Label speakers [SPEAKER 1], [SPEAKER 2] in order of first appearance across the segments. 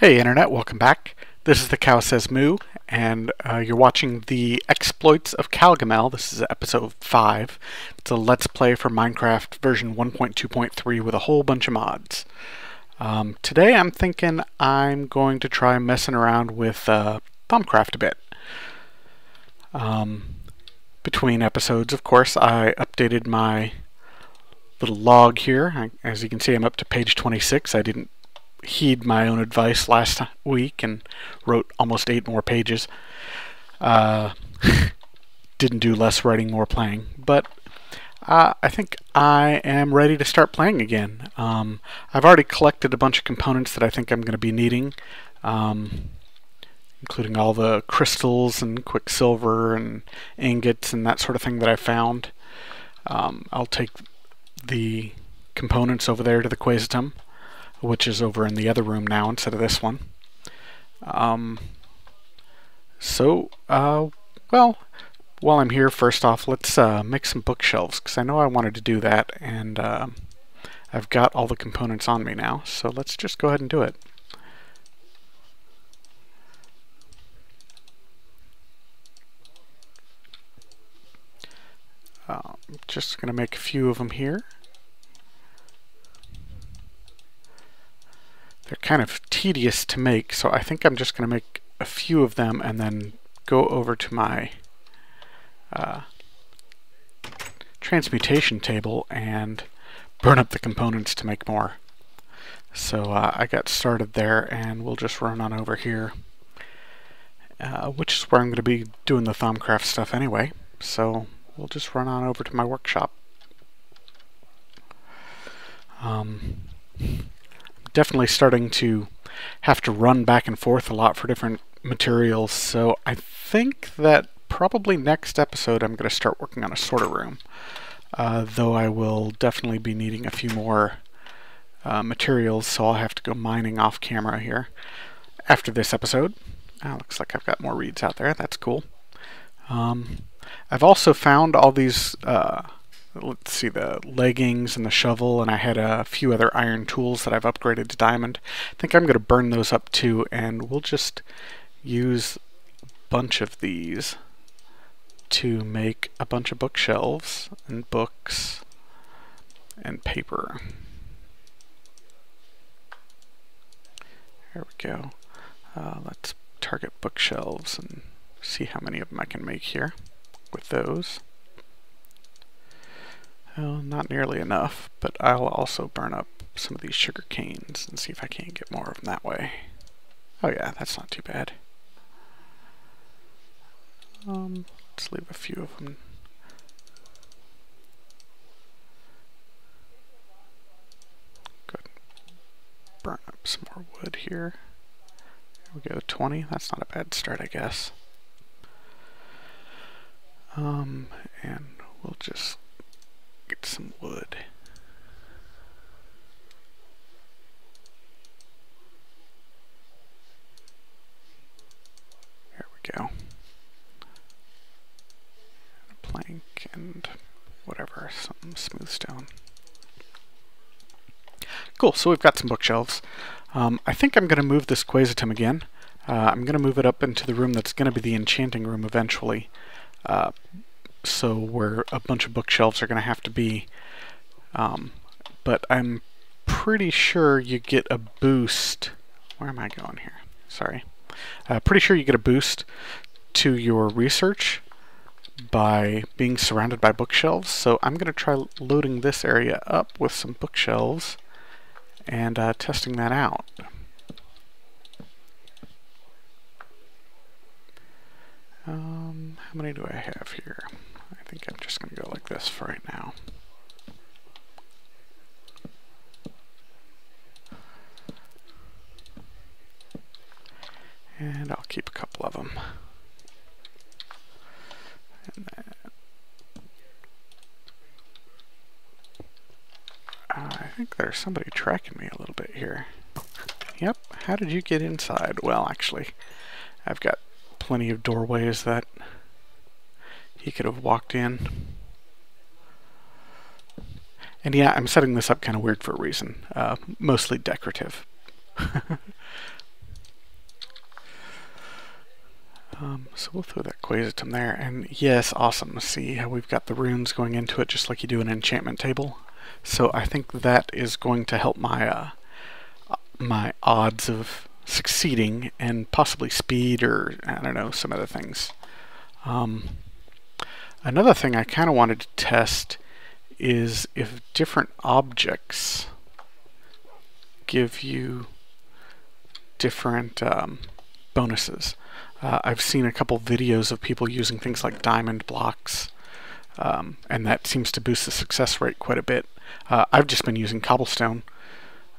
[SPEAKER 1] Hey Internet, welcome back. This is the Cow Says Moo, and you're watching the exploits of Cowgamel. This is episode 5. It's a Let's Play for Minecraft version 1.2.3 with a whole bunch of mods. Today I'm thinking I'm going to try messing around with Thaumcraft a bit. Between episodes, of course, I updated my little log here. As you can see, I'm up to page 26. I didn't heed my own advice last week and wrote almost 8 more pages. Didn't do less writing, more playing, but I think I am ready to start playing again. I've already collected a bunch of components that I think I'm going to be needing, including all the crystals and quicksilver and ingots and that sort of thing that I found. I'll take the components over there to the Quaesitum, which is over in the other room now instead of this one. Well, while I'm here, first off, let's make some bookshelves, because I know I wanted to do that, and I've got all the components on me now, so let's just go ahead and do it. I'm just going to make a few of them here. They're kind of tedious to make, so I think I'm just going to make a few of them and then go over to my transmutation table and burn up the components to make more. So I got started there, and we'll just run on over here, which is where I'm going to be doing the Thaumcraft stuff anyway. So we'll just run on over to my workshop. Definitely starting to have to run back and forth a lot for different materials, so I think that probably next episode I'm going to start working on a sorter room, though I will definitely be needing a few more materials, so I'll have to go mining off camera here after this episode. Looks like I've got more reeds out there. That's cool. I've also found all these let's see, the leggings and the shovel, and I had a few other iron tools that I've upgraded to diamond. I think I'm going to burn those up too, and we'll just use a bunch of these to make a bunch of bookshelves and books and paper. There we go. Let's target bookshelves and see how many of them I can make here with those. Oh, not nearly enough, but I'll also burn up some of these sugar canes and see if I can't get more of them that way. Oh yeah, that's not too bad. Let's leave a few of them. Good. Burn up some more wood here. Here we go, 20. That's not a bad start, I guess. And we'll just get some wood. There we go. A plank and whatever, some smooth stone. Cool, so we've got some bookshelves. I think I'm going to move this Quaesitum again. I'm going to move it up into the room that's going to be the enchanting room eventually. So where a bunch of bookshelves are going to have to be, but I'm pretty sure you get a boost. Where am I going here? Sorry. Pretty sure you get a boost to your research by being surrounded by bookshelves, so I'm going to try loading this area up with some bookshelves and testing that out. How many do I have here? I think I'm just going to go like this for right now. And I'll keep a couple of them. And then I think there's somebody tracking me a little bit here. Yep, how did you get inside? Well, actually, I've got plenty of doorways that he could have walked in. And yeah, I'm setting this up kind of weird for a reason. Mostly decorative. we'll throw that Quaesitum there, and yes, awesome. See how we've got the runes going into it just like you do an enchantment table. So I think that is going to help my my odds of succeeding, and possibly speed, or I don't know, some other things. Another thing I kind of wanted to test is if different objects give you different bonuses. I've seen a couple videos of people using things like diamond blocks, and that seems to boost the success rate quite a bit. I've just been using cobblestone,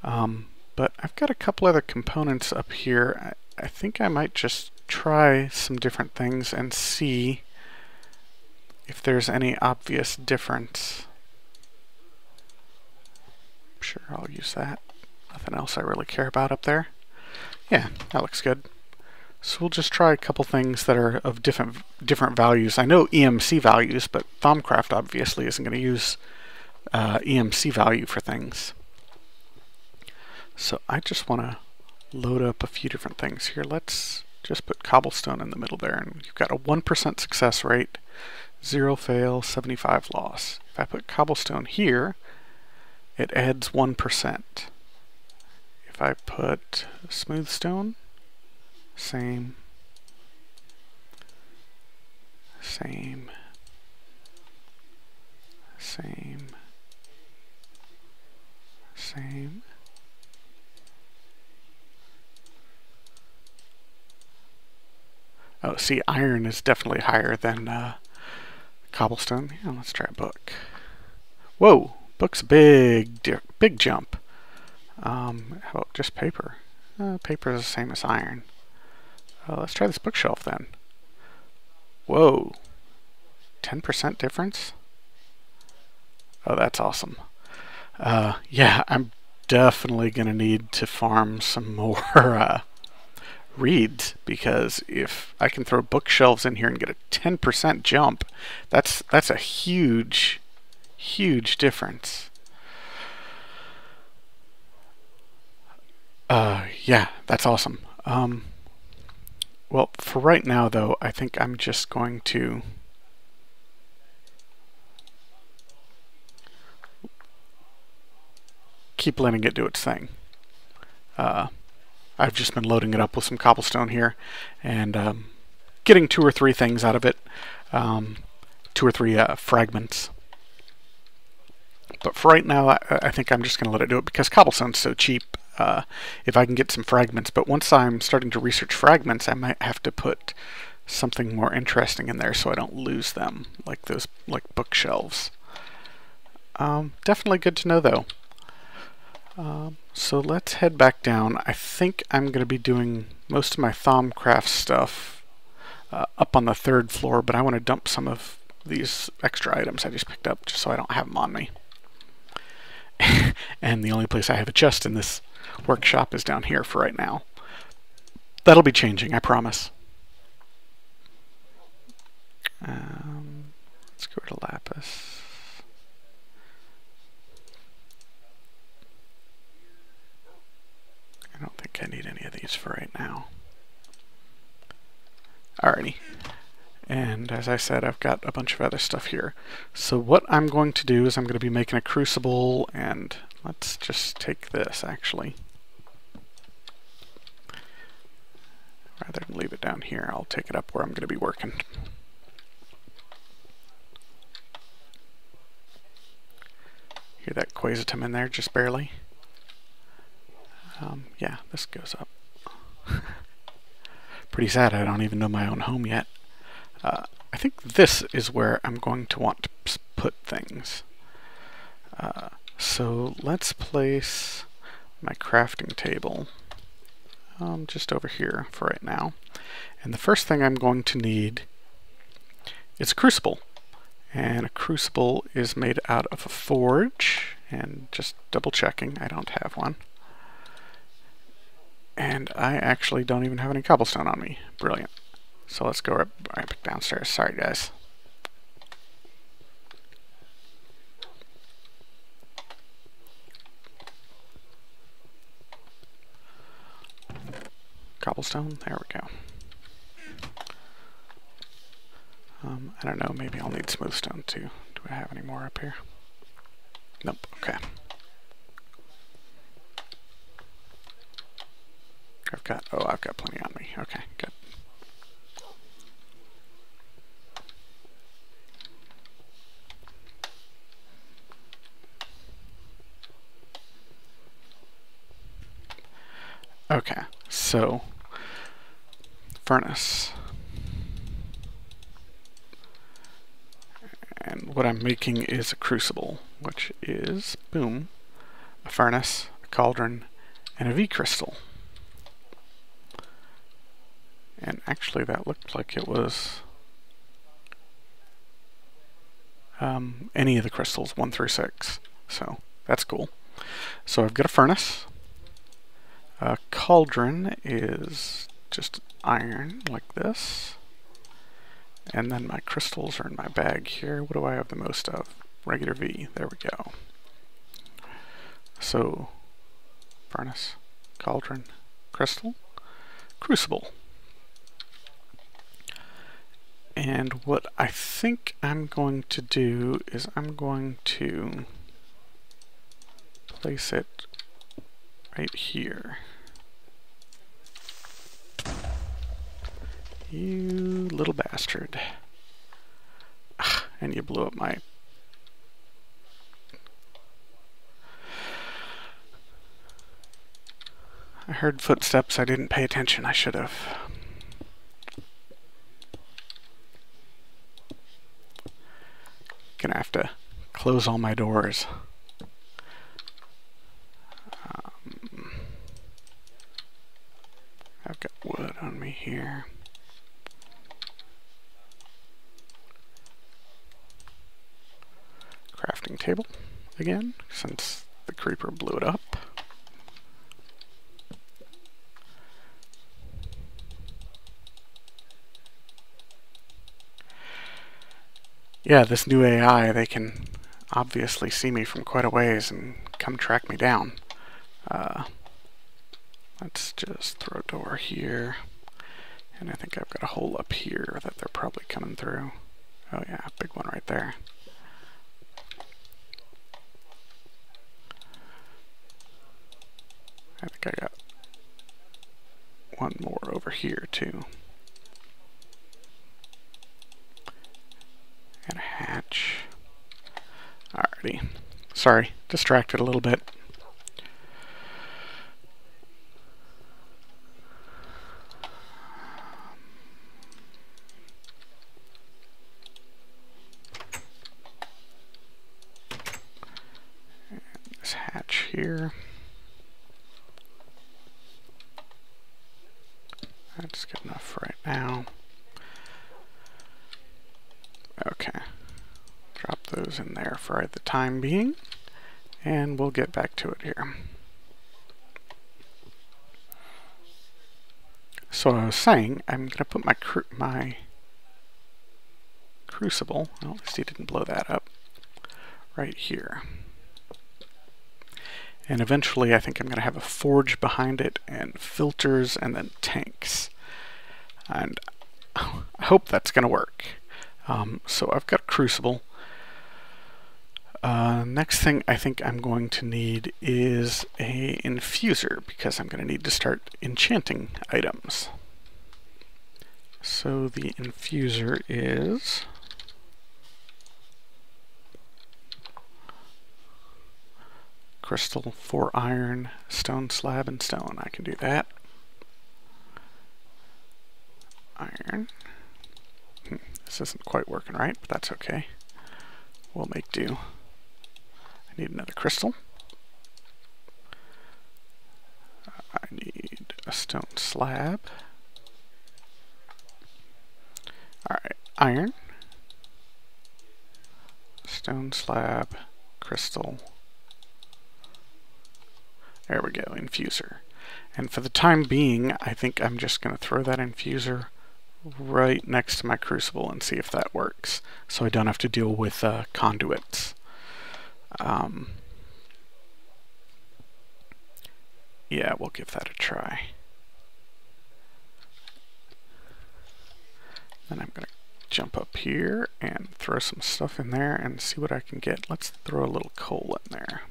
[SPEAKER 1] but I've got a couple other components up here. I think I might just try some different things and see if there's any obvious difference. Sure, I'll use that. Nothing else I really care about up there. Yeah, that looks good. So we'll just try a couple things that are of different values. I know EMC values, but Thaumcraft obviously isn't going to use EMC value for things. So I just want to load up a few different things here. Let's just put cobblestone in the middle there, and you've got a 1% success rate, 0 fail, 75 loss. If I put cobblestone here, it adds 1%. If I put smooth stone, same, same, same, same. Oh, see, iron is definitely higher than cobblestone. Yeah, let's try a book. Whoa, book's a big jump. How about just paper? Paper is the same as iron. Let's try this bookshelf then. Whoa, 10% difference? Oh, that's awesome. Yeah, I'm definitely going to need to farm some more reads, because if I can throw bookshelves in here and get a 10% jump, that's a huge difference. Yeah, that's awesome. Well, for right now though, I think I'm just going to keep letting it do its thing. I've just been loading it up with some cobblestone here, and getting 2 or 3 things out of it, 2 or 3 fragments. But for right now, I think I'm just going to let it do it, because cobblestone's so cheap. If I can get some fragments, but once I'm starting to research fragments, I might have to put something more interesting in there so I don't lose them, like those bookshelves. Definitely good to know though. So let's head back down. I think I'm going to be doing most of my Thaumcraft stuff up on the 3rd floor, but I want to dump some of these extra items I just picked up just so I don't have them on me. And the only place I have a chest in this workshop is down here for right now. That'll be changing, I promise. Let's go to lapis. I don't think I need any of these for right now. Alrighty. And as I said, I've got a bunch of other stuff here. So what I'm going to do is I'm going to be making a crucible, and let's just take this actually. Rather than leave it down here, I'll take it up where I'm going to be working. Hear that Quaesitum in there, just barely. Yeah, this goes up. Pretty sad I don't even know my own home yet. I think this is where I'm going to want to put things. So let's place my crafting table just over here for right now. And the first thing I'm going to need is a crucible. And a crucible is made out of a forge, and just double checking, I don't have one. And I actually don't even have any cobblestone on me. Brilliant. So let's go right back downstairs. Sorry, guys. Cobblestone. There we go. I don't know, maybe I'll need smooth stone too. Do I have any more up here? Nope, okay. I've got plenty on me. Okay, good. Okay, so furnace. And what I'm making is a crucible, which is, boom, a furnace, a cauldron, and a V crystal. And actually that looked like it was any of the crystals, 1 through 6. So that's cool. So I've got a furnace. A cauldron is just iron like this. And then my crystals are in my bag here. What do I have the most of? Regular V. There we go. So furnace, cauldron, crystal, crucible. And what I think I'm going to do is I'm going to place it right here. You little bastard. And you blew up my... I heard footsteps. I didn't pay attention. I should have. Gonna have to close all my doors. I've got wood on me here. Crafting table again, since the creeper blew it up. Yeah, this new AI, they can obviously see me from quite a ways and come track me down. Let's just throw a door here. And I think I've got a hole up here that they're probably coming through. Oh yeah, big one right there. I think I got one more over here too. And a hatch. Alrighty. Sorry, distracted a little bit. And this hatch here. That's good enough right now. Okay. Drop those in there for the time being, and we'll get back to it here. So I was saying, I'm going to put my crucible, well, at least he didn't blow that up, right here. And eventually I think I'm going to have a forge behind it, and filters, and then tanks. And I hope that's going to work. So I've got a crucible. Next thing I think I'm going to need is a infuser, because I'm going to need to start enchanting items. So the infuser is crystal, 4 iron, stone slab, and stone. I can do that. Iron. This isn't quite working right, but that's okay. We'll make do. I need another crystal. I need a stone slab. Alright, iron, stone slab, crystal. There we go, infuser. And for the time being, I think I'm just going to throw that infuser right next to my crucible and see if that works, so I don't have to deal with conduits. Yeah, we'll give that a try. Then I'm going to jump up here and throw some stuff in there and see what I can get. Let's throw a little coal in there.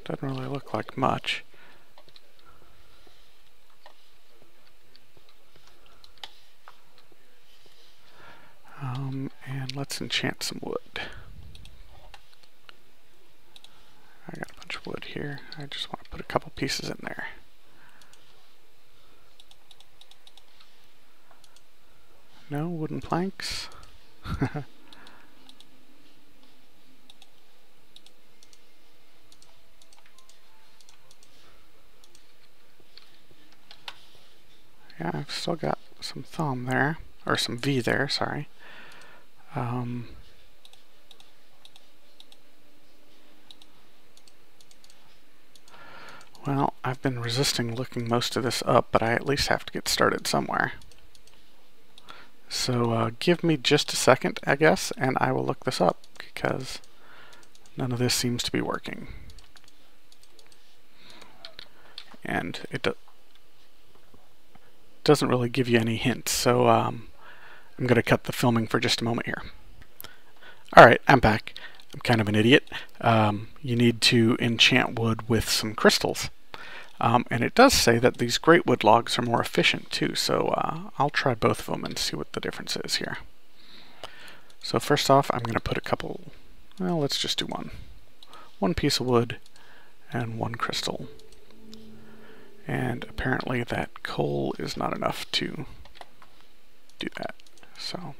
[SPEAKER 1] Doesn't really look like much. And let's enchant some wood. I got a bunch of wood here. I just want to put a couple pieces in there. No wooden planks. Yeah, I've still got some thumb there, or some V there, sorry. Well, I've been resisting looking most of this up, but I at least have to get started somewhere. So give me just a second, I guess, and I will look this up, because none of this seems to be working. And it doesn't really give you any hints, so I'm going to cut the filming for just a moment here. Alright, I'm back. I'm kind of an idiot. You need to enchant wood with some crystals. And it does say that these great wood logs are more efficient too, so I'll try both of them and see what the difference is here. So first off, I'm going to put a couple, well, let's just do one. One piece of wood and one crystal. And apparently that coal is not enough to do that. So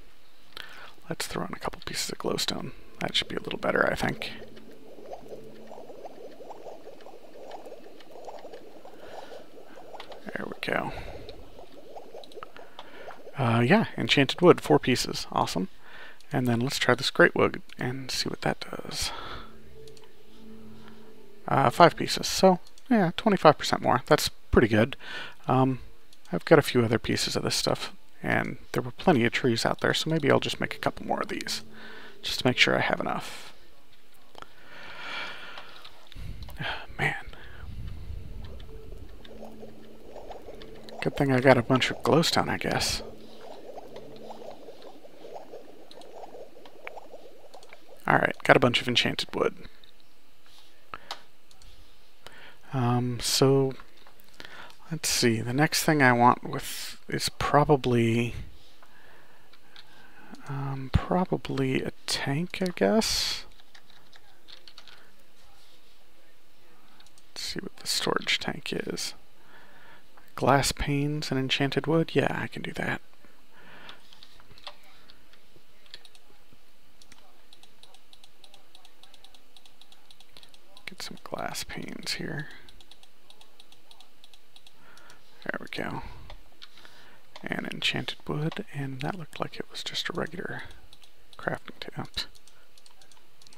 [SPEAKER 1] let's throw in a couple pieces of glowstone. That should be a little better, I think. There we go. Yeah, enchanted wood, 4 pieces. Awesome. And then let's try this great wood and see what that does. 5 pieces. So, yeah, 25% more. That's pretty good. I've got a few other pieces of this stuff, and there were plenty of trees out there, so maybe I'll just make a couple more of these, just to make sure I have enough. Man. Good thing I got a bunch of glowstone, I guess. Alright, got a bunch of enchanted wood. So let's see, the next thing I want with is probably a tank, I guess. Let's see what the storage tank is. Glass panes and enchanted wood? Yeah, I can do that. Get some glass panes here. There we go. And enchanted wood, and that looked like it was just a regular crafting table.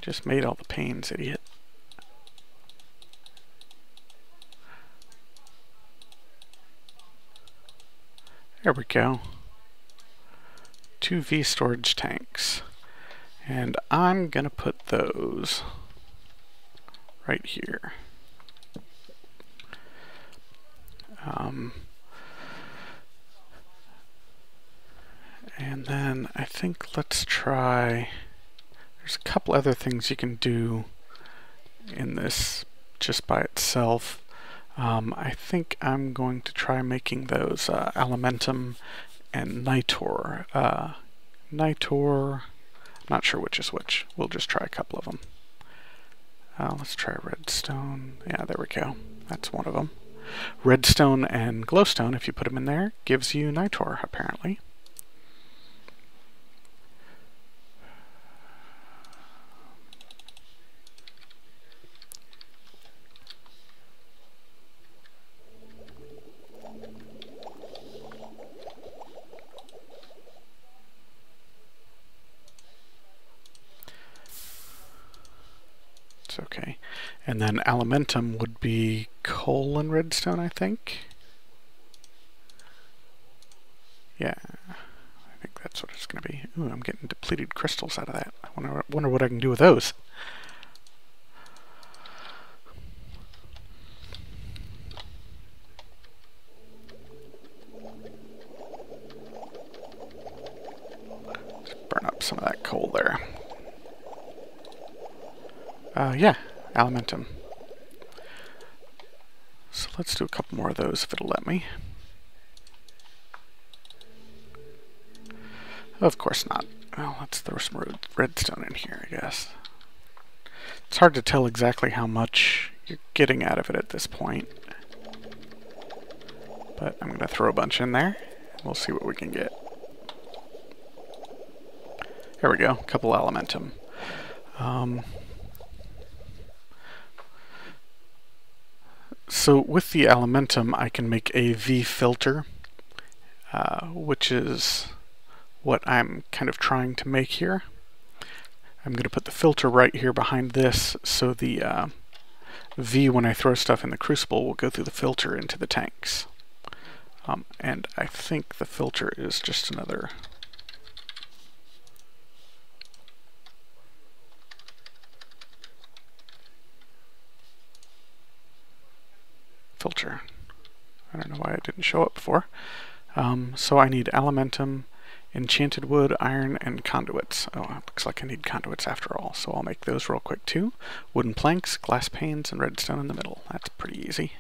[SPEAKER 1] Just made all the panes, idiot. There we go. 2 V storage tanks. And I'm gonna put those right here. And then I think let's try, there's a couple other things you can do in this just by itself. I think I'm going to try making those Alimentum and Nitor. Nitor, not sure which is which. We'll just try a couple of them. Let's try redstone. Yeah, there we go. That's one of them. Redstone and glowstone, if you put them in there, gives you Nitor, apparently. Okay, and then Alimentum would be coal and redstone, I think. Yeah, I think that's what it's going to be. Ooh, I'm getting depleted crystals out of that. I wonder what I can do with those. Yeah, Alimentum. So let's do a couple more of those if it'll let me. Of course not. Well, let's throw some redstone in here, I guess. It's hard to tell exactly how much you're getting out of it at this point. But I'm going to throw a bunch in there, and we'll see what we can get. There we go, a couple Alimentum. So with the Alimentum, I can make a V filter, which is what I'm kind of trying to make here. I'm going to put the filter right here behind this, so the V, when I throw stuff in the crucible, will go through the filter into the tanks. And I think the filter is just another filter. I don't know why it didn't show up before. So I need Alimentum, enchanted wood, iron, and conduits. Oh, it looks like I need conduits after all, so I'll make those real quick too. Wooden planks, glass panes, and redstone in the middle. That's pretty easy.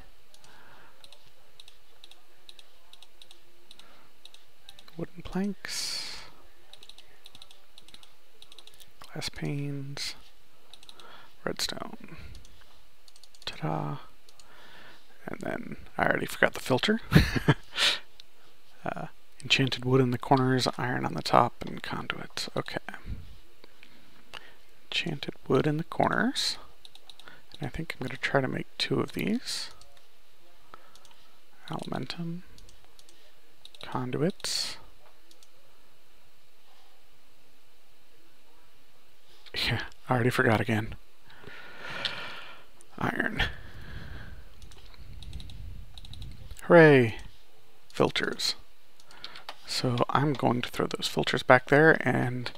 [SPEAKER 1] Wooden planks, glass panes, redstone. Ta-da! And then I already forgot the filter. Enchanted wood in the corners, iron on the top, and conduits. Okay. Enchanted wood in the corners. And I think I'm going to try to make 2 of these. Alimentum. Conduits. Yeah, I already forgot again. Iron. Hooray! Filters. So I'm going to throw those filters back there, and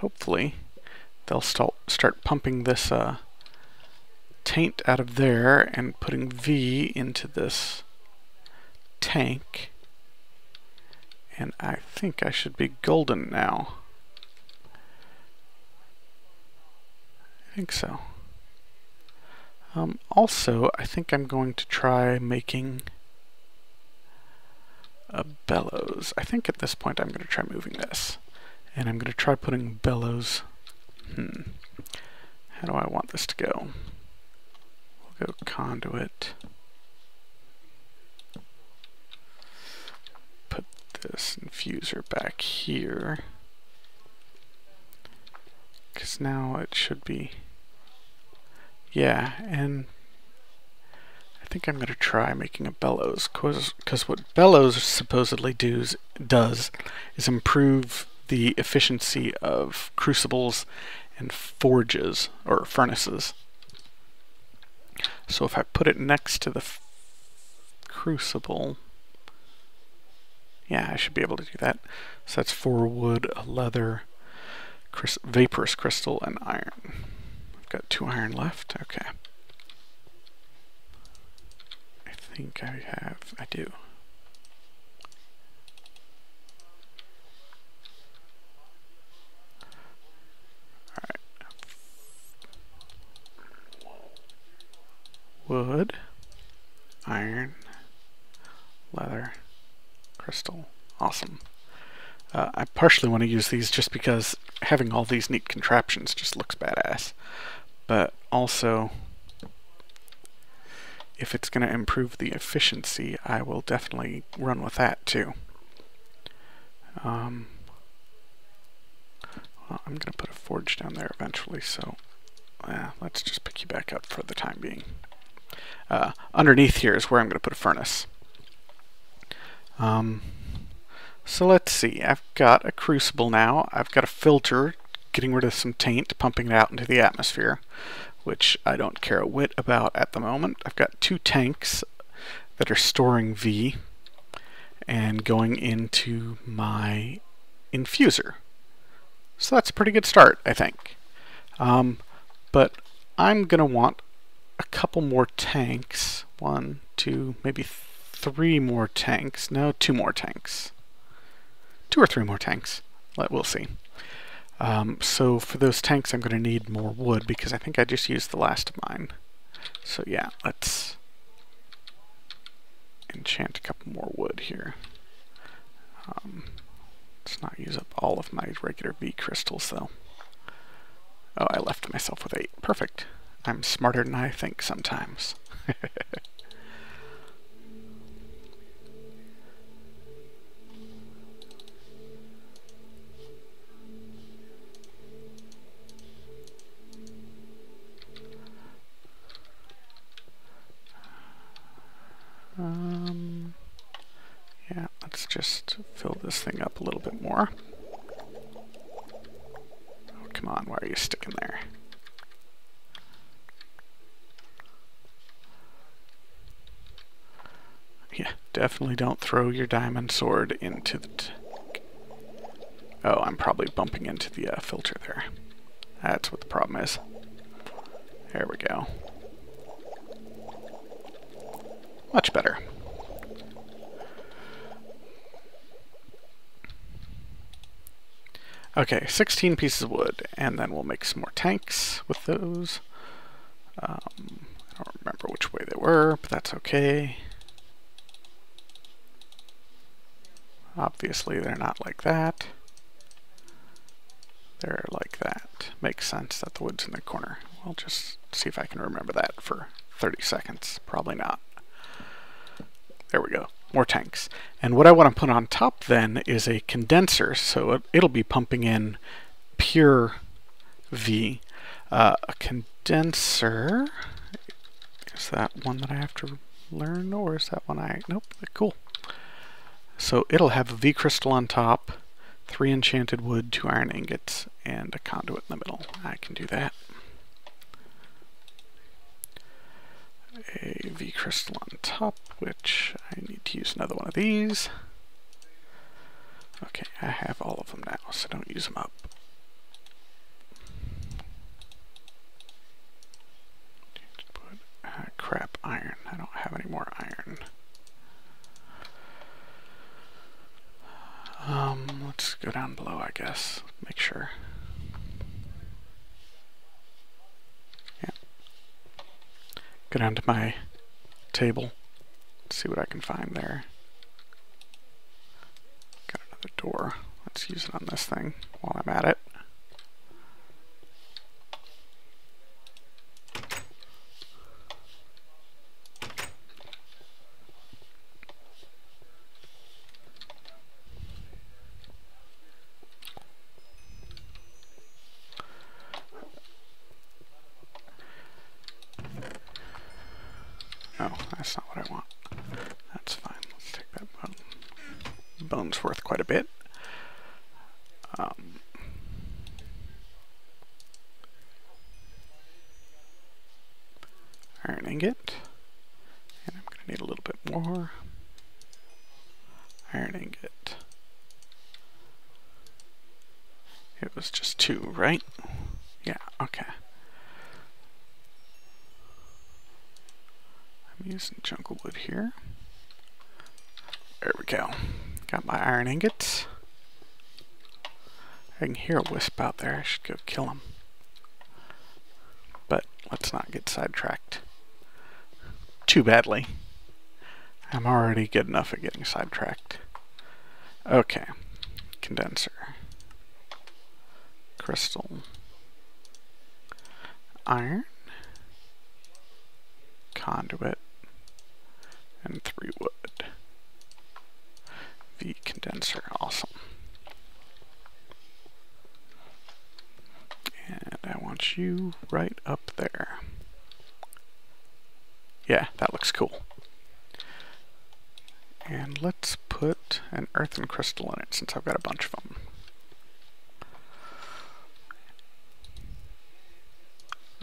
[SPEAKER 1] hopefully they'll start pumping this taint out of there and putting V into this tank. And I think I should be golden now. I think so. Also, I think I'm going to try making a bellows. I think at this point I'm going to try moving this. And I'm going to try putting bellows. How do I want this to go? We'll go conduit. Put this infuser back here. Because now it should be... Yeah, and I think I'm going to try making a bellows, because what bellows supposedly does is improve the efficiency of crucibles and forges, or furnaces. So if I put it next to the crucible, yeah, I should be able to do that. So that's 4 wood, a leather, vaporous crystal, and iron. Got 2 iron left. Okay. I think I do. Alright. Wood, iron, leather, crystal. Awesome. I partially want to use these just because having all these neat contraptions just looks badass. But also, if it's going to improve the efficiency, I will definitely run with that too. Well, I'm going to put a forge down there eventually, so let's just pick you back up for the time being. Underneath here is where I'm going to put a furnace. So let's see, I've got a crucible now, I've got a filter, getting rid of some taint, pumping it out into the atmosphere, which I don't care a whit about at the moment. I've got 2 tanks that are storing V and going into my infuser. So that's a pretty good start, I think. But I'm going to want a couple more tanks. 1, 2, maybe 3 more tanks. No, 2 more tanks. 2 or 3 more tanks. We'll see. So for those tanks I'm going to need more wood because I think I just used the last of mine. So yeah, let's enchant a couple more wood here. Let's not use up all of my regular V crystals though. Oh, I left myself with 8. Perfect. I'm smarter than I think sometimes. Yeah, let's just fill this thing up a little bit more. Oh, come on, why are you sticking there? Yeah, definitely don't throw your diamond sword into the tank. Oh, I'm probably bumping into the filter there. That's what the problem is. There we go. Much better. Okay, 16 pieces of wood, and then we'll make some more tanks with those. I don't remember which way they were, but that's okay. Obviously, they're not like that. They're like that. Makes sense that the wood's in the corner. I'll just see if I can remember that for 30 seconds. Probably not. There we go. More tanks. And what I want to put on top then is a condenser, so it'll be pumping in pure V. A condenser, is that one that I have to learn, or is that one nope, cool. So it'll have a V crystal on top, 3 enchanted wood, 2 iron ingots, and a conduit in the middle. I can do that. A V crystal on top, which I need to use another one of these. Okay, I have all of them now, so don't use them up. Crap, iron. I don't have any more iron. Let's go down below, I guess. Make sure. Yeah. Go down to my table. See what I can find there. Got another door. Let's use it on this thing while I'm at it. Oh, that's not what I want. That's fine. Let's take that bone. Bone's worth quite a bit. Iron ingot. And I'm going to need a little bit more. Iron ingot. It was just 2, right? Yeah, okay. I'm using jungle wood here. There we go. Got my iron ingots. I can hear a wisp out there. I should go kill him. But let's not get sidetracked too badly. I'm already good enough at getting sidetracked. Okay. Condenser. Crystal. Iron. Conduit. And 3 wood. V condenser. Awesome. And I want you right up there. Yeah, that looks cool. And let's put an earthen crystal in it since I've got a bunch of them.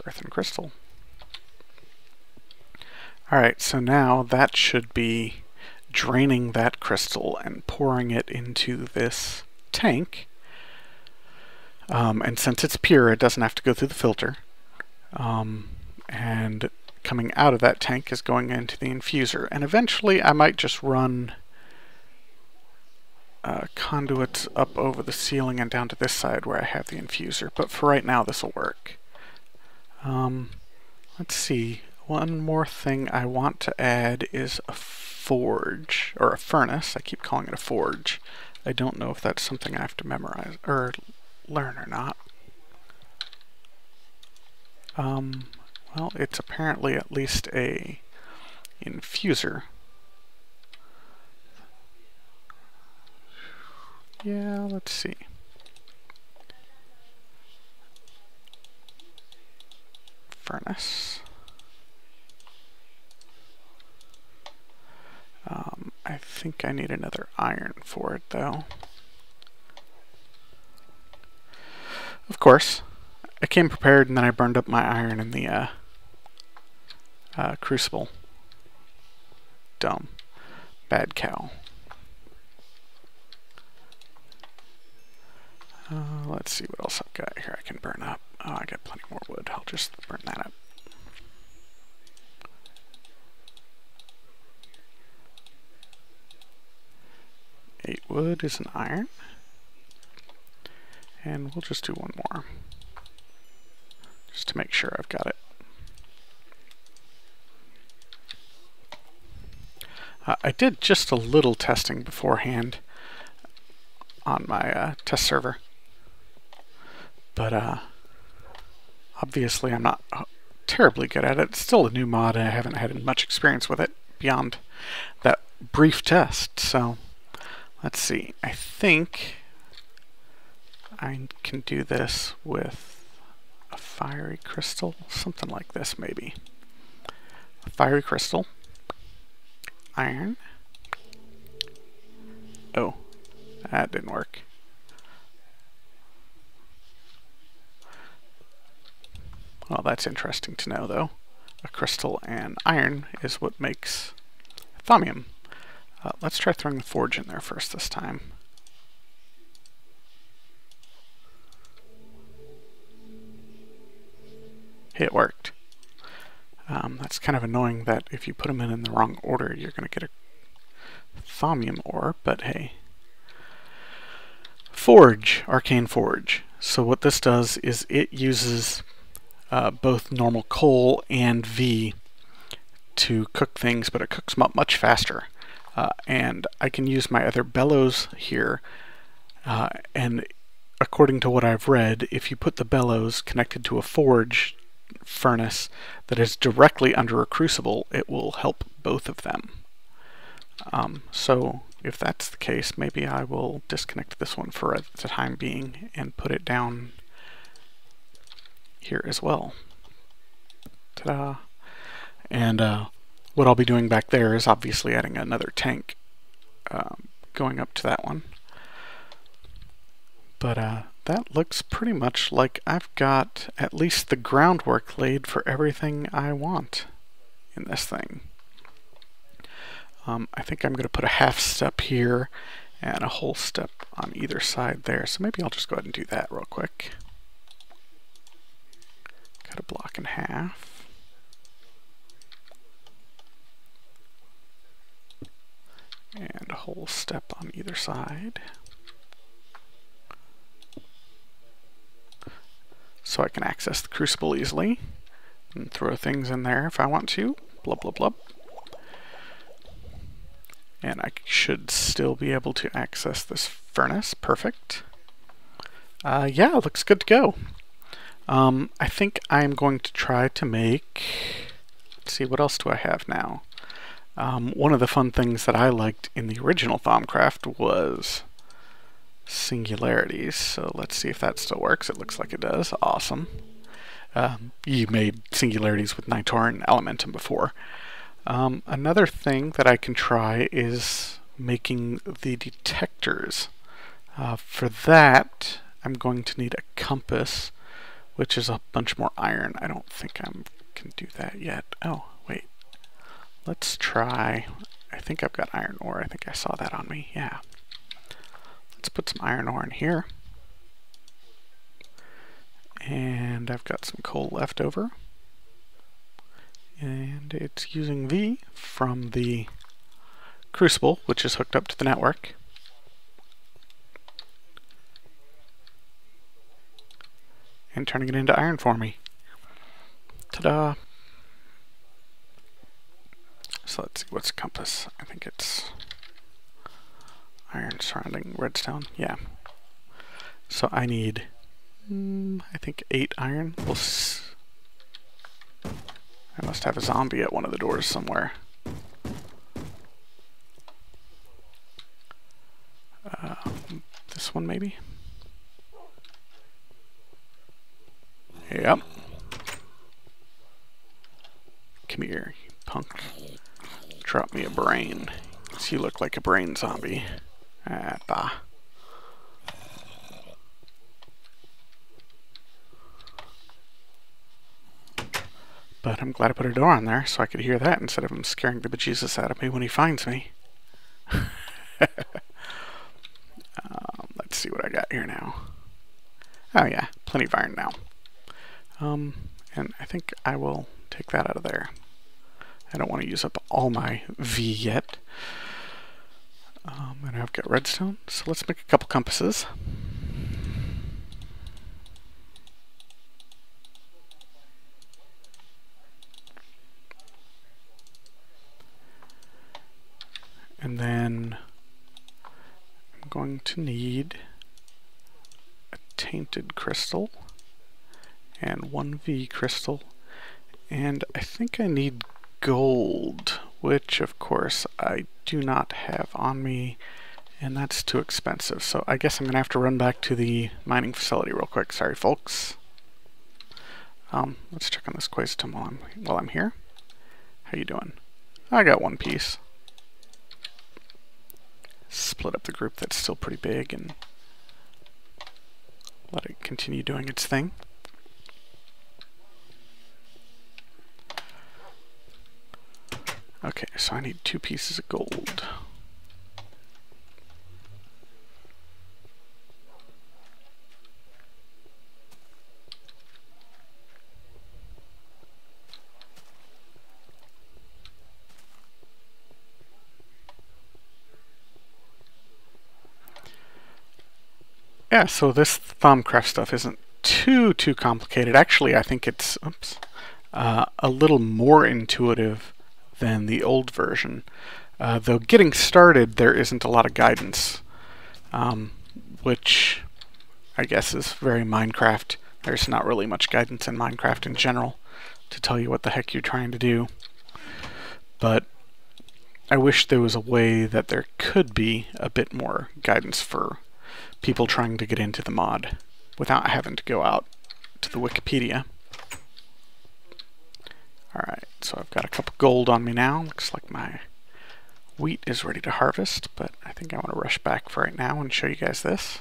[SPEAKER 1] Earthen crystal. Alright, so now that should be draining that crystal and pouring it into this tank. And since it's pure, it doesn't have to go through the filter. And coming out of that tank is going into the infuser. And eventually I might just run conduits up over the ceiling and down to this side where I have the infuser. But for right now, this will work. Let's see. One more thing I want to add is a forge, or a furnace. I keep calling it a forge. I don't know if that's something I have to memorize or learn or not. Well, it's apparently at least a infuser. Yeah, let's see. Furnace. I think I need another iron for it, though. Of course, I came prepared and then I burned up my iron in the crucible. Dumb. Bad cow. Let's see what else I've got here I can burn up. Oh, I got plenty more wood. I'll just burn that up. Eight wood is an iron. And we'll just do one more. Just to make sure I've got it. I did just a little testing beforehand on my test server. But obviously I'm not terribly good at it. It's still a new mod and I haven't had much experience with it beyond that brief test. So let's see. I think I can do this with a fiery crystal, something like this maybe. A fiery crystal, iron. Oh, that didn't work. Well, that's interesting to know, though. A crystal and iron is what makes thaumium. Let's try throwing the forge in there first this time. Hey, it worked. That's kind of annoying that if you put them in the wrong order, you're going to get a thaumium ore, but hey. Forge, arcane forge. So what this does is it uses both normal coal and V to cook things, but it cooks them up much faster. And I can use my other bellows here, and according to what I've read, if you put the bellows connected to a forge furnace that is directly under a crucible, it will help both of them. So if that's the case, maybe I will disconnect this one for the time being and put it down here as well. Ta-da! And what I'll be doing back there is obviously adding another tank going up to that one. But that looks pretty much like I've got at least the groundwork laid for everything I want in this thing. I think I'm going to put a half step here and a whole step on either side there. So maybe I'll just go ahead and do that real quick. Cut a block in half. And a whole step on either side. So I can access the crucible easily and throw things in there if I want to. Blub, blub, blub. And I should still be able to access this furnace. Perfect. Yeah, it looks good to go. I think I'm going to try to make... Let's see, what else do I have now? One of the fun things that I liked in the original Thaumcraft was singularities. So let's see if that still works. It looks like it does. Awesome. You made singularities with Nitor and Elementum before. Another thing that I can try is making the detectors. For that, I'm going to need a compass, which is a bunch more iron. I don't think I can do that yet. Oh, wait. Let's try. I think I've got iron ore. I think I saw that on me. Yeah. Let's put some iron ore in here. And I've got some coal left over. And it's using V from the crucible, which is hooked up to the network. and turning it into iron for me. Ta-da! So let's see, what's compass? I think it's iron surrounding redstone. Yeah. So I need, I think 8 iron. I must have a zombie at one of the doors somewhere. This one maybe? Yep. Come here, you punk. Drop me a brain. So you look like a brain zombie. Ah, bah. But I'm glad I put a door on there so I could hear that instead of him scaring the bejesus out of me when he finds me. Let's see what I got here now. Oh yeah, plenty of iron now. And I think I will take that out of there. I don't want to use up all my V yet. And I've got redstone, so let's make a couple compasses. And then I'm going to need a tainted crystal and 1 V crystal, and I think I need gold, which of course I do not have on me, and that's too expensive. So I guess I'm gonna have to run back to the mining facility real quick. Sorry, folks. Let's check on this Quaesitum while I'm here. How you doing? I got 1 piece. Split up the group that's still pretty big and let it continue doing its thing. Okay, so I need 2 pieces of gold. Yeah, so this Thaumcraft stuff isn't too complicated. Actually, I think it's a little more intuitive than the old version. Though getting started, there isn't a lot of guidance, which I guess is very Minecraft. There's not really much guidance in Minecraft in general to tell you what the heck you're trying to do. But I wish there was a way that there could be a bit more guidance for people trying to get into the mod without having to go out to the Wikipedia. Alright, so I've got a couple gold on me now. Looks like my wheat is ready to harvest, but I think I want to rush back for right now and show you guys this.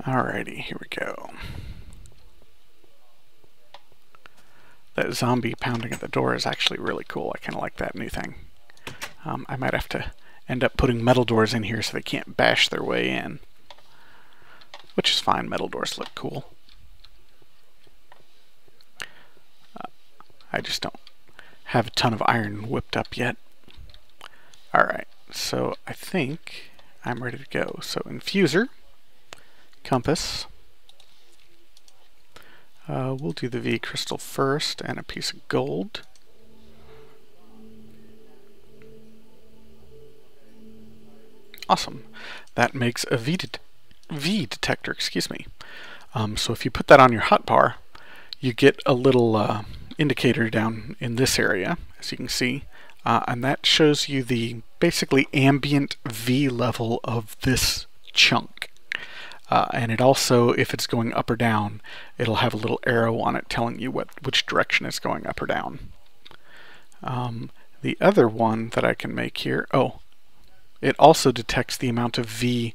[SPEAKER 1] Alrighty, here we go. That zombie pounding at the door is actually really cool. I kind of like that new thing. I might have to end up putting metal doors in here so they can't bash their way in. Which is fine, metal doors look cool. I just don't have a ton of iron whipped up yet. Alright, so I think I'm ready to go. So infuser, compass. We'll do the V crystal first and a piece of gold. Awesome. That makes a V detector, excuse me. So if you put that on your hotbar, you get a little indicator down in this area, as you can see, and that shows you the basically ambient V level of this chunk. And it also, if it's going up or down, it'll have a little arrow on it telling you which direction it's going up or down. The other one that I can make here, it also detects the amount of V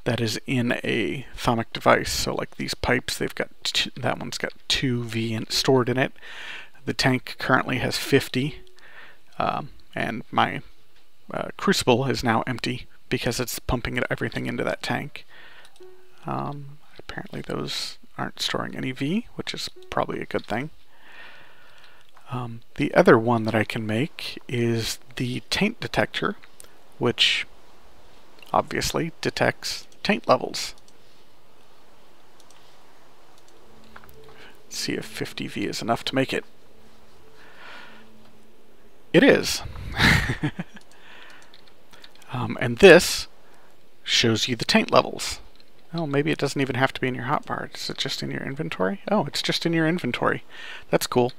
[SPEAKER 1] that is in a Thaumic device. So like these pipes, they've got that one's got 2 V stored in it. The tank currently has 50, and my crucible is now empty because it's pumping everything into that tank. Apparently those aren't storing any V, which is probably a good thing. The other one that I can make is the taint detector, which obviously detects taint levels. Let's see if 50V is enough to make it. It is. And this shows you the taint levels. Oh, maybe it doesn't even have to be in your hotbar. Is it just in your inventory? Oh, it's just in your inventory. That's cool.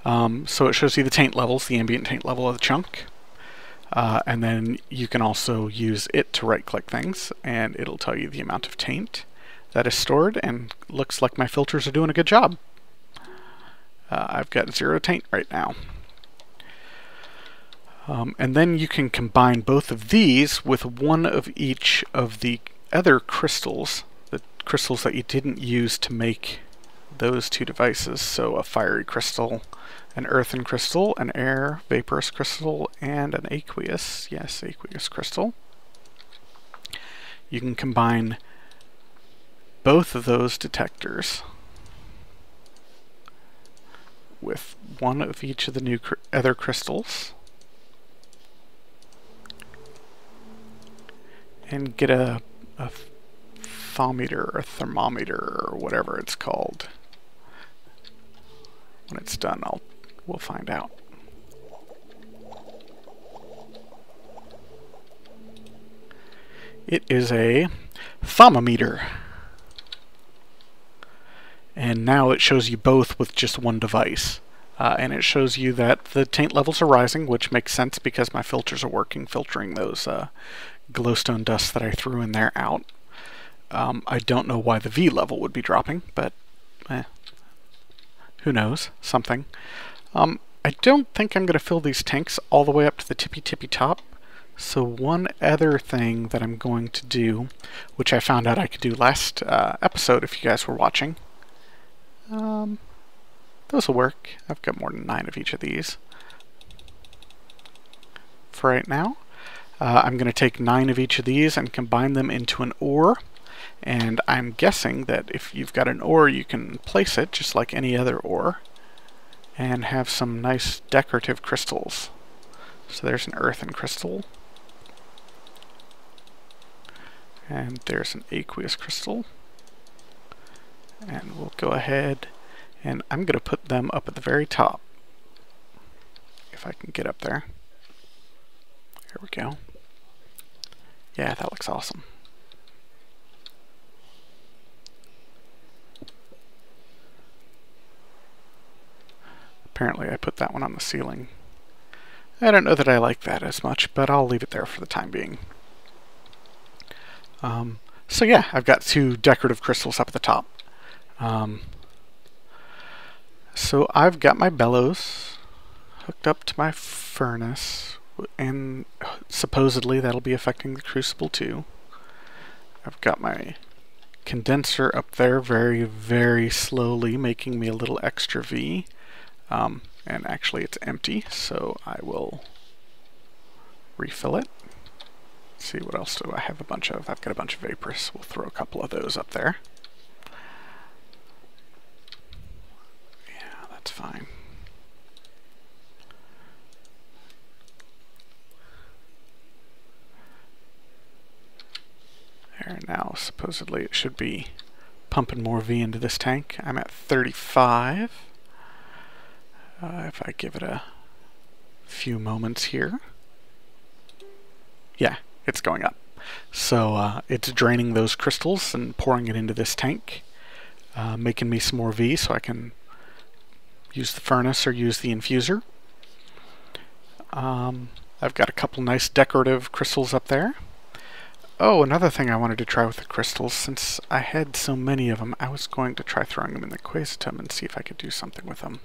[SPEAKER 1] So it shows you the taint levels, the ambient taint level of the chunk. And then you can also use it to right-click things, and it'll tell you the amount of taint that is stored, and looks like my filters are doing a good job. I've got 0 taint right now. And then you can combine both of these with one of each of the other crystals, the crystals that you didn't use to make those two devices. So a fiery crystal, an earthen crystal, an air vaporous crystal, and an aqueous, yes, aqueous crystal. You can combine both of those detectors with one of each of the new other crystals and get a thermometer or thermometer or whatever it's called. When it's done, we'll find out. It is a thermometer. And now it shows you both with just one device. And it shows you that the taint levels are rising, which makes sense because my filters are working, filtering those glowstone dusts that I threw in there out. I don't know why the V level would be dropping, but who knows? Something. I don't think I'm going to fill these tanks all the way up to the tippy top. So one other thing that I'm going to do, which I found out I could do last episode if you guys were watching. Those will work. I've got more than 9 of each of these. For right now, I'm going to take 9 of each of these and combine them into an ore. And I'm guessing that if you've got an ore, you can place it just like any other ore and have some nice decorative crystals. So there's an earthen crystal. And there's an aqueous crystal. And we'll go ahead and I'm going to put them up at the very top. If I can get up there. There we go. Yeah, that looks awesome. Apparently I put that one on the ceiling. I don't know that I like that as much, but I'll leave it there for the time being. So yeah, I've got 2 decorative crystals up at the top. So I've got my bellows hooked up to my furnace, and supposedly that'll be affecting the crucible too. I've got my condenser up there very, very slowly making me a little extra V. And actually it's empty, so I will refill it. Let's see, what else do I have a bunch of? I've got a bunch of vaporous. We'll throw a couple of those up there. Yeah, that's fine. There, now supposedly it should be pumping more V into this tank. I'm at 35. If I give it a few moments here. Yeah, it's going up. So it's draining those crystals and pouring it into this tank, making me some more V so I can use the furnace or use the infuser. I've got a couple nice decorative crystals up there. Oh, another thing I wanted to try with the crystals, since I had so many of them, I was going to try throwing them in the Quaesitum and see if I could do something with them.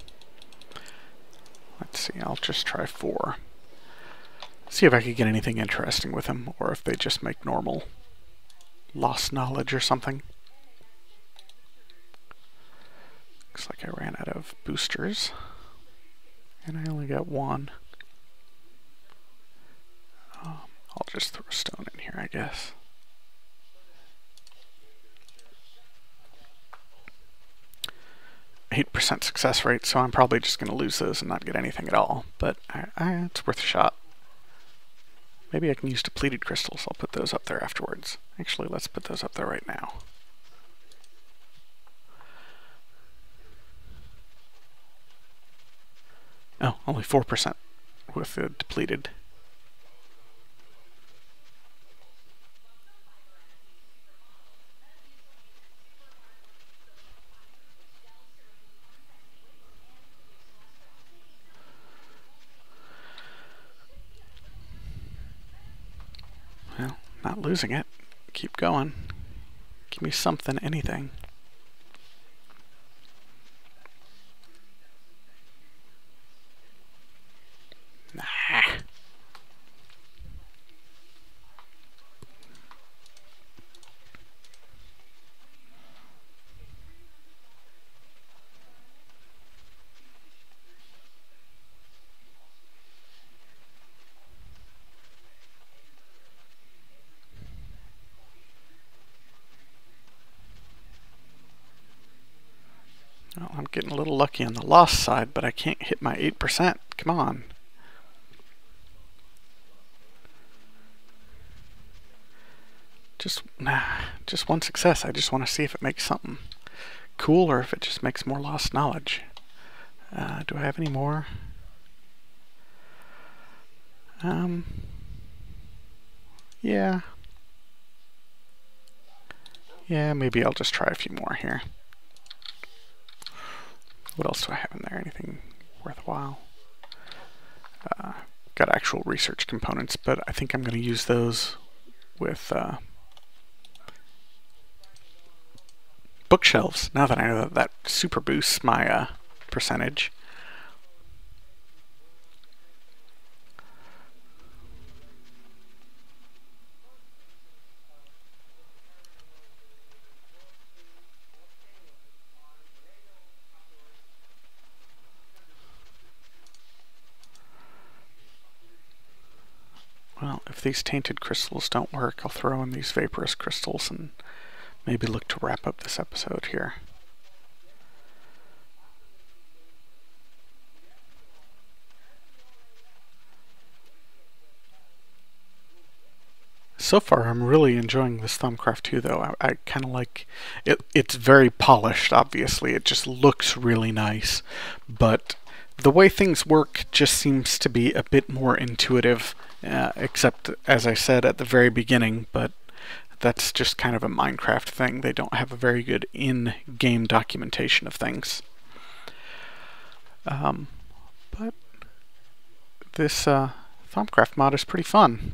[SPEAKER 1] Let's see, I'll just try 4. See if I could get anything interesting with them, or if they just make normal lost knowledge or something. Looks like I ran out of boosters, and I only got 1. I'll just throw a stone in here, I guess. 8% success rate, so I'm probably just going to lose those and not get anything at all, but it's worth a shot. Maybe I can use depleted crystals. I'll put those up there afterwards. Actually, let's put those up there right now. Oh, only 4% with the depleted. Well, not losing it. Keep going. Give me something, anything. Nah. Well, I'm getting a little lucky on the loss side, but I can't hit my 8%. Come on. Just one success. I just want to see if it makes something cool or if it just makes more lost knowledge. Do I have any more? Yeah. Yeah, maybe I'll just try a few more here. What else do I have in there? Anything worthwhile? Got actual research components, but I think I'm going to use those with bookshelves, now that I know that that super boosts my percentage. Well, if these tainted crystals don't work, I'll throw in these vaporous crystals and maybe look to wrap up this episode here. So far, I'm really enjoying this Thaumcraft 2, though. I kind of like it. It's very polished, obviously. It just looks really nice. But the way things work just seems to be a bit more intuitive, except, as I said at the very beginning, but that's just kind of a Minecraft thing. They don't have a very good in-game documentation of things. But this Thaumcraft mod is pretty fun.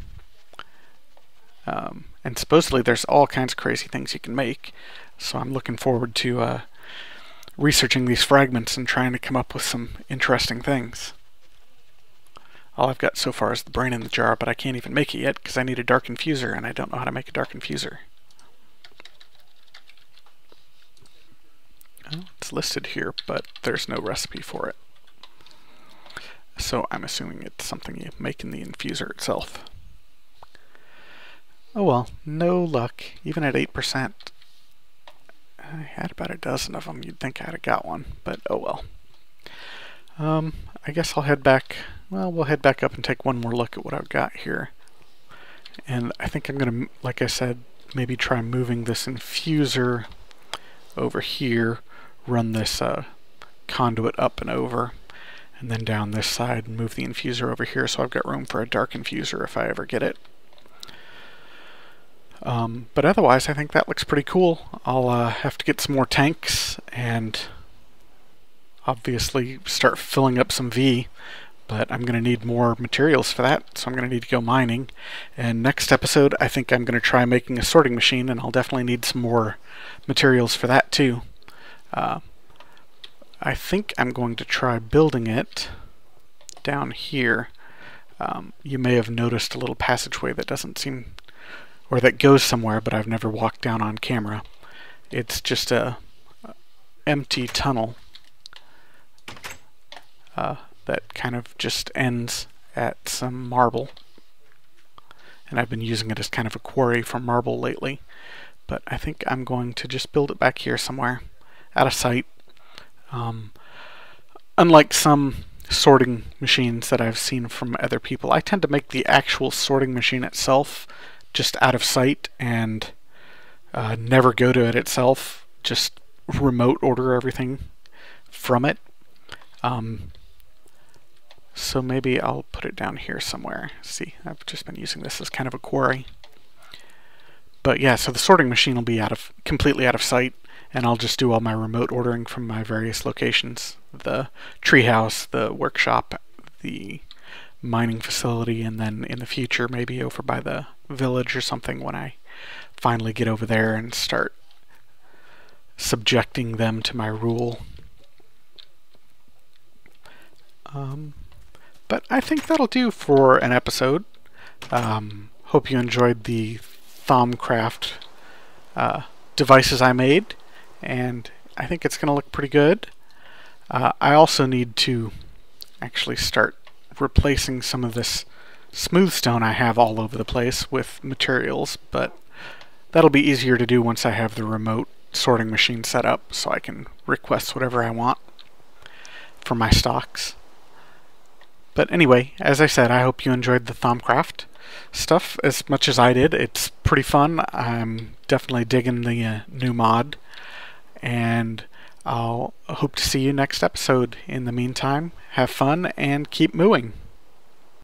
[SPEAKER 1] And supposedly there's all kinds of crazy things you can make, so I'm looking forward to researching these fragments and trying to come up with some interesting things. All I've got so far is the brain in the jar, but I can't even make it yet because I need a dark infuser, and I don't know how to make a dark infuser. Oh, it's listed here, but there's no recipe for it. So I'm assuming it's something you make in the infuser itself. Oh well, no luck, even at 8%. I had about a dozen of them. You'd think I'd have got one, but oh well. I guess I'll head back. Well, we'll head back up and take one more look at what I've got here. And I think I'm going to, like I said, maybe try moving this infuser over here, run this conduit up and over, and then down this side and move the infuser over here so I've got room for a dark infuser if I ever get it. But otherwise, I think that looks pretty cool. I'll have to get some more tanks and obviously start filling up some V, but I'm going to need more materials for that, so I'm going to need to go mining. And next episode, I think I'm going to try making a sorting machine, and I'll definitely need some more materials for that too. I think I'm going to try building it down here. You may have noticed a little passageway that doesn't seem, or that goes somewhere, but I've never walked down on camera. It's just a empty tunnel that kind of just ends at some marble. And I've been using it as kind of a quarry for marble lately. But I think I'm going to just build it back here somewhere, out of sight. Unlike some sorting machines that I've seen from other people, I tend to make the actual sorting machine itself just out of sight and never go to it itself, just remote order everything from it. So maybe I'll put it down here somewhere. See, I've just been using this as kind of a quarry. But yeah, so the sorting machine will be completely out of sight, and I'll just do all my remote ordering from my various locations. The treehouse, the workshop, the mining facility, and then in the future maybe over by the village or something when I finally get over there and start subjecting them to my rule. But I think that'll do for an episode. Hope you enjoyed the Thaumcraft devices I made, and I think it's going to look pretty good. I also need to actually start replacing some of this smooth stone I have all over the place with materials, but that'll be easier to do once I have the remote sorting machine set up so I can request whatever I want for my stocks. But anyway, as I said, I hope you enjoyed the Thaumcraft stuff as much as I did. It's pretty fun. I'm definitely digging the new mod, and I'll hope to see you next episode. In the meantime, have fun and keep mooing.